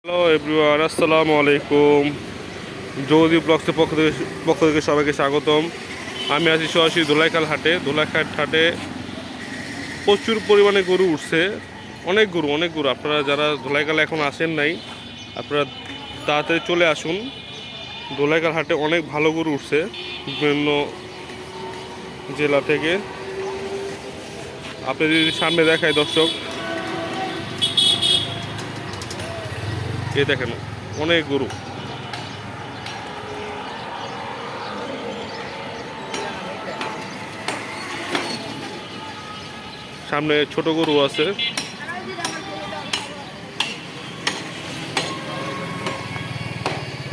Hello everyone, আসসালামু আলাইকুম। জৌদি ব্লগসের পক্ষ থেকে সবাইকে স্বাগতম। আমি আছি সরাসরি ধোলাইখাল হাটে। ধোলাইখাল হাটে প্রচুর পরিমাণে গরু উঠছে, অনেক গরু। আপনারা যারা ধোলাইখালে এখন আসেন নাই, আপনারা তাড়াতাড়ি চলে আসুন। ধোলাইখাল হাটে অনেক ভালো গরু উঠছে বিভিন্ন জেলা থেকে। আপনি যদি সামনে দেখায় দর্শক, এই দেখেন অনেক গরু। সামনে ছোট গরু আছে।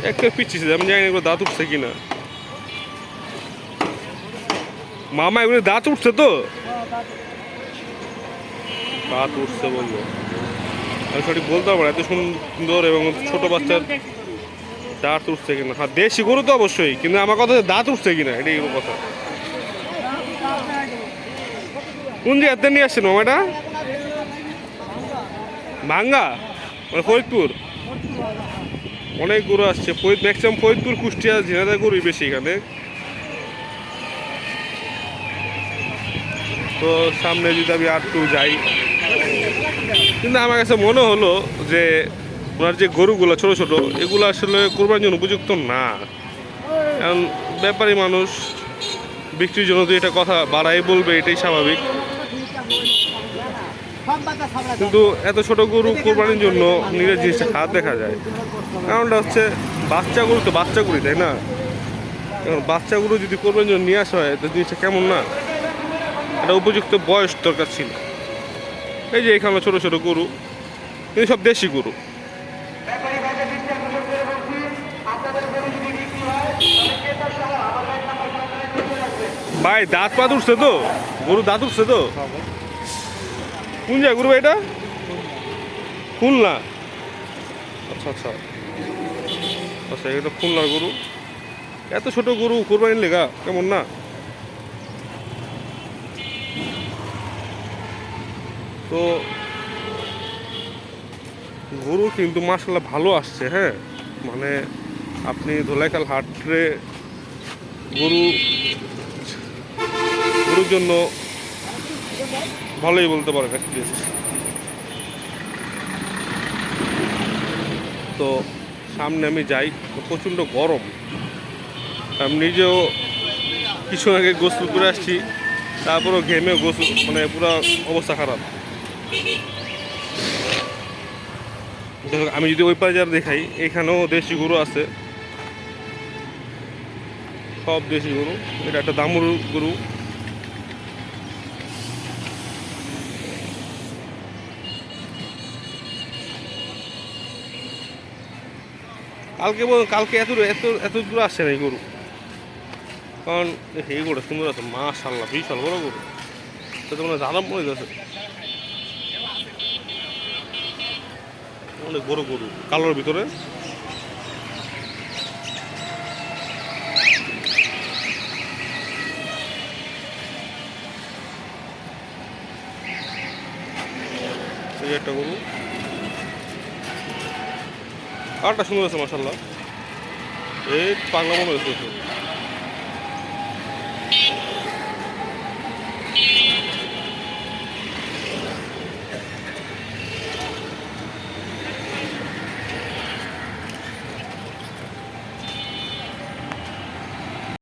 একটা পিছিয়েছে, আমি জানি না এগুলো দাঁত উঠছে কিনা। মামা এগুলো দাঁত উঠছে তো? দাঁত উঠছে বললো, আমি সঠিক বলতে পারবো না। এত সুন্দর এবং ছোট বাচ্চার দাঁত উঠছে কিনা। হ্যাঁ, দেশি গরু তো অবশ্যই, কিন্তু আমার কথা দাঁত উঠছে কিনা এটাই কথা। কোন জায়গাতে নিয়ে আসছেন মামা এটা? ভাঙ্গা মানে ফরিদপুর। অনেক গরু আসছে, ম্যাক্সিমাম ফরিদপুর, কুষ্টিয়া, ঝিনাইদহ গরুই বেশি এখানে। তো সামনে যদি আমি আর একটু যাই, কিন্তু আমার কাছে মনে হলো যে ওনার যে গরুগুলো ছোট ছোট, এগুলো আসলে কোরবানির জন্য উপযুক্ত না। কারণ ব্যাপারী মানুষ বিক্রির জন্য তো এটা কথা বাড়াই বলবে, এটাই স্বাভাবিক। কিন্তু এত ছোট গরু কোরবানির জন্য নিজের জিনিসটা খারাপ দেখা যায়। কারণটা হচ্ছে বাচ্চা গরু তো বাচ্চা গরুই, তাই না? এখন বাচ্চা গরু যদি কোরবানির জন্য নিয়ে আসা হয়, তো জিনিসটা কেমন না? এটা উপযুক্ত বয়স দরকার ছিল। এই যে এখানে ছোট ছোট গরু, কিন্তু সব দেশি গরু। ভাই দাঁত পাত উঠছে তো? গরু দাঁত উঠছে তো? কোন জায়গায় গরু এটা? খুলনা। আচ্ছা আচ্ছা আচ্ছা, এটা খুলনার গরু। এত ছোট গরু কোরবানির লেগা কেমন না? তো গরু কিন্তু মাশাআল্লাহ ভালো আসছে। হ্যাঁ, মানে আপনি ধোলাইখাল হাটে গরু গরুর জন্য ভালোই বলতে পারেন এক্সপিরিয়েন্স। তো সামনে আমি যাই, প্রচণ্ড গরম। আমি নিজেও কিছু আগে গোসল করে আসছি, তারপরও ঘেমে গোসল, মানে পুরো অবস্থা খারাপ। আমি যদি ওই বাজার দেখাই, এখানেও দেশি গরু আছে, সব দেশি গরু। এটা একটা দামুর গরু। কালকে এত এত এত দূর আসছে না এই গরু। কারণ এই গরু সুন্দর আছে, মাশাআল্লাহ, বিশাল বড় গরু। তো মানে দাদা মনে যাচ্ছে অনেক বড় গরু, কালোর ভিতরে। এই একটা গরু, আরটা সুন্দর আছে মাশাআল্লাহ। এই পাগলা মনে হচ্ছে।